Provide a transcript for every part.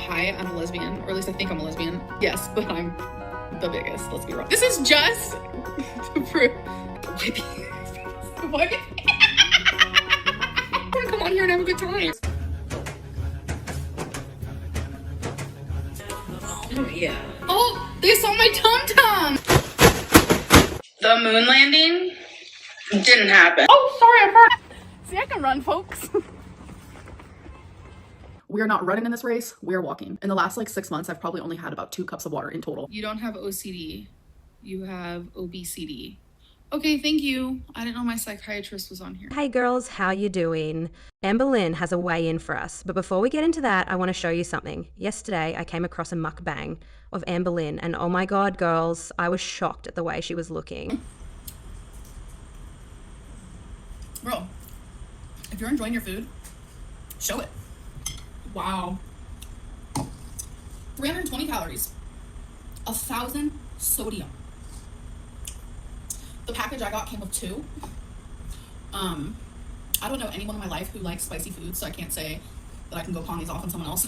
hi, I'm a lesbian, or at least I think I'm a lesbian. Yes, but I'm the biggest, let's be real. This is just to prove. Wipe your face. Come on here and have a good time. Oh yeah. Oh, they saw my tum-tum. The moon landing didn't happen. Oh, sorry, I farted. See, I can run, folks. We're not running in this race, we're walking. In the last like 6 months, I've probably only had about 2 cups of water in total. You don't have OCD, you have obesity. Okay, thank you. I didn't know my psychiatrist was on here. Hey girls, how you doing? Amberlynn has a weigh-in for us, but before we get into that, I want to show you something. Yesterday, I came across a mukbang of Amberlynn, and oh my god, girls, I was shocked at the way she was looking. Bro, if you're enjoying your food, show it. Wow. 320 calories, 1,000 sodium. The package I got came with 2. I don't know anyone in my life who likes spicy food, so I can't say that I can go pawn these off on someone else.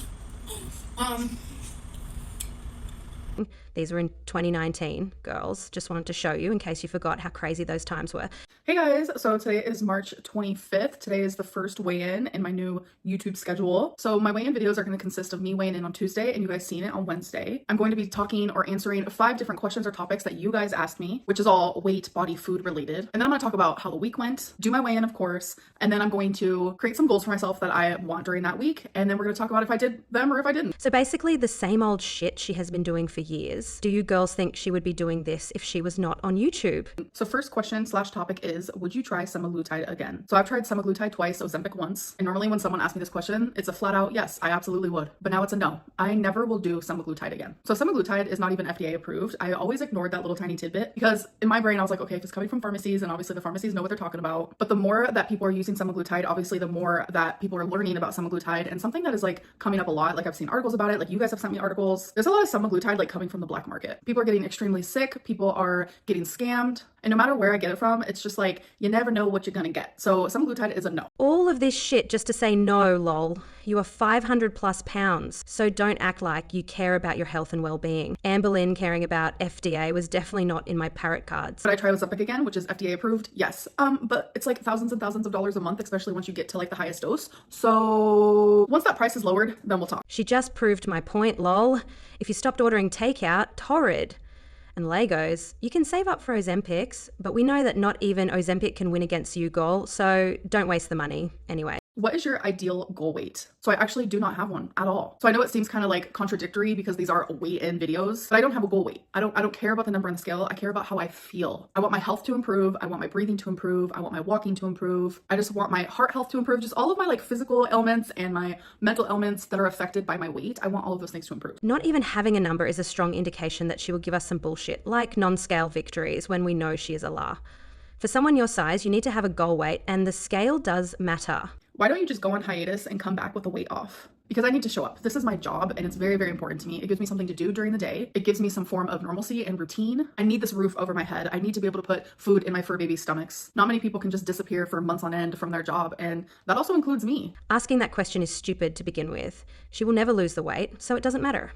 These were in 2019, girls. Just wanted to show you in case you forgot how crazy those times were. Hey guys, so today is March 25th. Today is the first weigh-in in my new YouTube schedule. So my weigh-in videos are going to consist of me weighing in on Tuesday and you guys seeing it on Wednesday. I'm going to be talking or answering 5 different questions or topics that you guys asked me, which is all weight, body, food related. And then I'm going to talk about how the week went, do my weigh-in of course, and then I'm going to create some goals for myself that I want during that week. And then we're going to talk about if I did them or if I didn't. So basically the same old shit she has been doing for years. Do you girls think she would be doing this if she was not on YouTube? So first question / topic is, would you try semaglutide again? So I've tried semaglutide twice, Ozempic once. And normally when someone asks me this question, it's a flat out yes, I absolutely would. But now it's a no. I never will do semaglutide again. So semaglutide is not even FDA approved. I always ignored that little tiny tidbit because in my brain I was like, okay, if it's coming from pharmacies, and obviously the pharmacies know what they're talking about. But the more that people are using semaglutide, obviously the more that people are learning about semaglutide, and something that is like coming up a lot, like I've seen articles about it, like you guys have sent me articles. There's a lot of semaglutide like coming from the black market. People are getting extremely sick, people are getting scammed, and no matter where I get it from, it's just like you never know what you're gonna get. So semaglutide is a no. All of this shit just to say no, lol. You are 500 plus pounds, so don't act like you care about your health and well-being. Amberlynn caring about FDA was definitely not in my parrot cards. But I try Ozempic again, which is FDA approved, yes. But it's like thousands and thousands of dollars a month, especially once you get to like the highest dose. So once that price is lowered, then we'll talk. She just proved my point, lol. If you stopped ordering takeout, torrid. And Legos, you can save up for Ozempics, but we know that not even Ozempic can win against you, girl, so don't waste the money. Anyway. What is your ideal goal weight? So I actually do not have one at all. So I know it seems kind of like contradictory because these are weigh-in videos, but I don't have a goal weight. I don't care about the number on the scale. I care about how I feel. I want my health to improve. I want my breathing to improve. I want my walking to improve. I just want my heart health to improve. Just all of my like physical ailments and my mental ailments that are affected by my weight. I want all of those things to improve. Not even having a number is a strong indication that she will give us some bullshit, like non-scale victories when we know she is a la. For someone your size, you need to have a goal weight, and the scale does matter. Why don't you just go on hiatus and come back with the weight off? Because I need to show up. This is my job and it's very, very important to me. It gives me something to do during the day. It gives me some form of normalcy and routine. I need this roof over my head. I need to be able to put food in my fur baby's stomachs. Not many people can just disappear for months on end from their job, and that also includes me. Asking that question is stupid to begin with. She will never lose the weight, so it doesn't matter.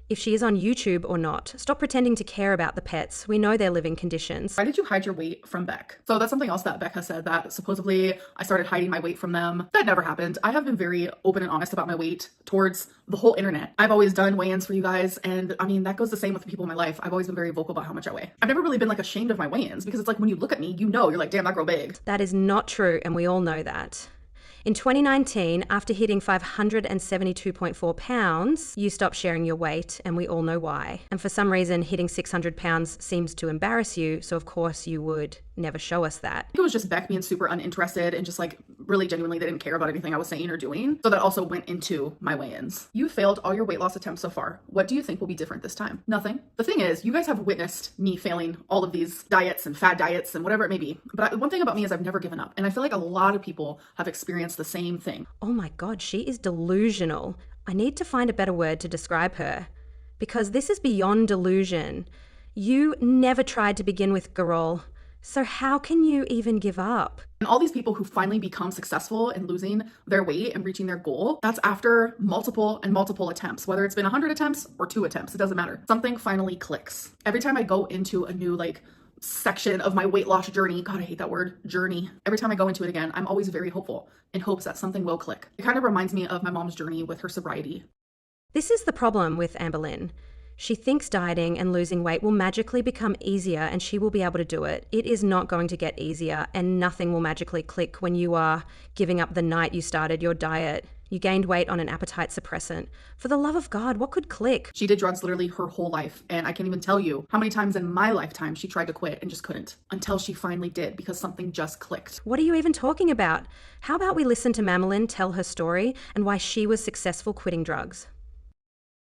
If she is on YouTube or not, stop pretending to care about the pets. We know their living conditions. Why did you hide your weight from Beck? So that's something else that Beck has said, that supposedly I started hiding my weight from them. That never happened. I have been very open and honest about my weight towards the whole internet. I've always done weigh-ins for you guys, and I mean, that goes the same with the people in my life. I've always been very vocal about how much I weigh. I've never really been like ashamed of my weigh-ins because it's like when you look at me, you know, you're like, damn, that girl big. That is not true, and we all know that. In 2019, after hitting 572.4 pounds, you stopped sharing your weight, and we all know why. And for some reason, hitting 600 pounds seems to embarrass you, so of course you would never show us that. It was just Beck being super uninterested and just like really genuinely they didn't care about anything I was saying or doing. So that also went into my weigh-ins. You failed all your weight loss attempts so far. What do you think will be different this time? Nothing. The thing is, you guys have witnessed me failing all of these diets and fad diets and whatever it may be. But one thing about me is I've never given up. And I feel like a lot of people have experienced the same thing. Oh my God, she is delusional. I need to find a better word to describe her. Because this is beyond delusion. You never tried to begin with, girl. So how can you even give up? And all these people who finally become successful in losing their weight and reaching their goal, that's after multiple and multiple attempts, whether it's been 100 attempts or 2 attempts, it doesn't matter. Something finally clicks. Every time I go into a new section of my weight loss journey, God, I hate that word, journey. Every time I go into it again, I'm always very hopeful in hopes that something will click. It kind of reminds me of my mom's journey with her sobriety. This is the problem with Amberlynn. She thinks dieting and losing weight will magically become easier and she will be able to do it. It is not going to get easier, and nothing will magically click when you are giving up the night you started your diet. You gained weight on an appetite suppressant. For the love of God, what could click? She did drugs literally her whole life, and I can't even tell you how many times in my lifetime she tried to quit and just couldn't, until she finally did, because something just clicked. What are you even talking about? How about we listen to Amberlynn tell her story and why she was successful quitting drugs?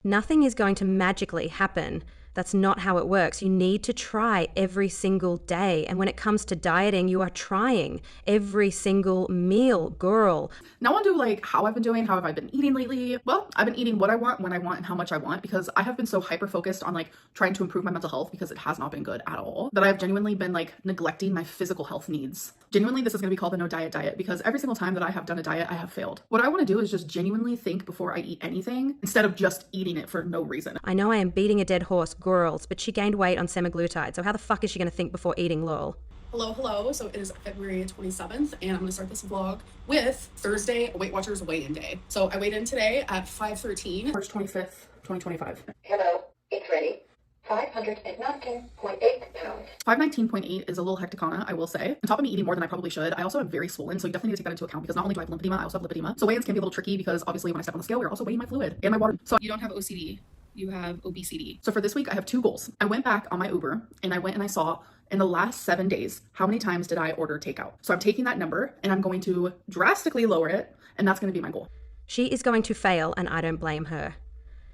Nothing is going to magically happen. That's not how it works. You need to try every single day. And when it comes to dieting, you are trying every single meal, girl. Now on to how I've been doing, how have I been eating lately? Well, I've been eating what I want, when I want, and how much I want, because I have been so hyper focused on trying to improve my mental health, because it has not been good at all, that I've genuinely been neglecting my physical health needs. Genuinely, this is going to be called the no diet, because every single time that I have done a diet, I have failed. What I want to do is just genuinely think before I eat anything, instead of just eating it for no reason. I know I am beating a dead horse, girls, but she gained weight on semaglutide, so how the fuck is she going to think before eating, lol? Hello. So it is February 27th, and I'm going to start this vlog with Thursday, Weight Watchers weigh-in day. So I weighed in today at 5:13. March 25th, 2025. Hello, it's ready. 519.8 pounds. 519.8 is a little hecticana, I will say. On top of me eating more than I probably should, I also am very swollen, so you definitely need to take that into account, because not only do I have lymphedema, I also have lipedema. So weigh-ins can be a little tricky, because obviously when I step on the scale, we're also weighing my fluid and my water. So You don't have OCD, you have obesity. for this week, I have 2 goals. I went back on my Uber, and I went and I saw in the last 7 days, how many times did I order takeout? So I'm taking that number and I'm going to drastically lower it, and that's going to be my goal. She is going to fail, and I don't blame her.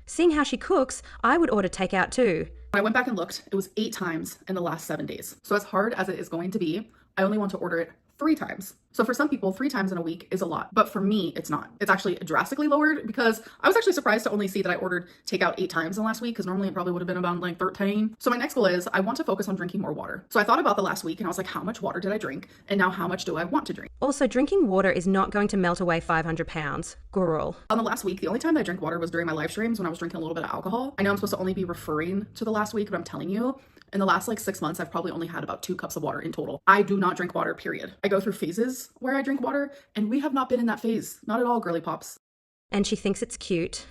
Seeing how she cooks, I would order takeout too. When I went back and looked, it was 8 times in the last 7 days. So as hard as it is going to be, I only want to order it 3 times. So for some people, 3 times in a week is a lot, but for me, it's not. It's actually drastically lowered, because I was actually surprised to only see that I ordered takeout 8 times in the last week, because normally it probably would have been about 13. So my next goal is I want to focus on drinking more water. So I thought about the last week and I was like, how much water did I drink? And now how much do I want to drink? Also, drinking water is not going to melt away 500 pounds. Girl. On the last week, the only time that I drank water was during my live streams when I was drinking a little bit of alcohol. I know I'm supposed to only be referring to the last week, but I'm telling you, in the last 6 months, I've probably only had about 2 cups of water in total. I do not drink water, period. I go through phases where I drink water, and we have not been in that phase. Not at all, girly pops. And she thinks it's cute.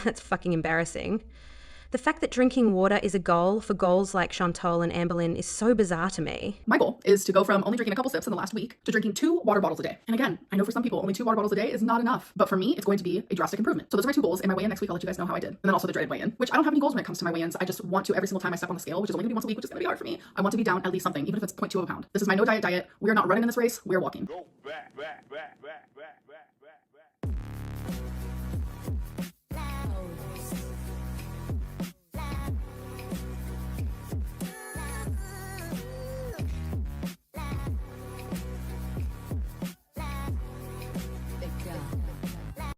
That's fucking embarrassing. The fact that drinking water is a goal for goals like Chantal and Amberlynn is so bizarre to me. My goal is to go from only drinking a couple sips in the last week to drinking 2 water bottles a day. And again, I know for some people, only 2 water bottles a day is not enough. But for me, it's going to be a drastic improvement. So those are my 2 goals. In my weigh-in next week, I'll let you guys know how I did. And then also the dreaded weigh-in, which I don't have any goals when it comes to my weigh-ins. I just want to, every single time I step on the scale, which is only going to be once a week, which is going to be hard for me, I want to be down at least something, even if it's 0.2 of a pound. This is my no diet. We are not running in this race. We are walking. Go back.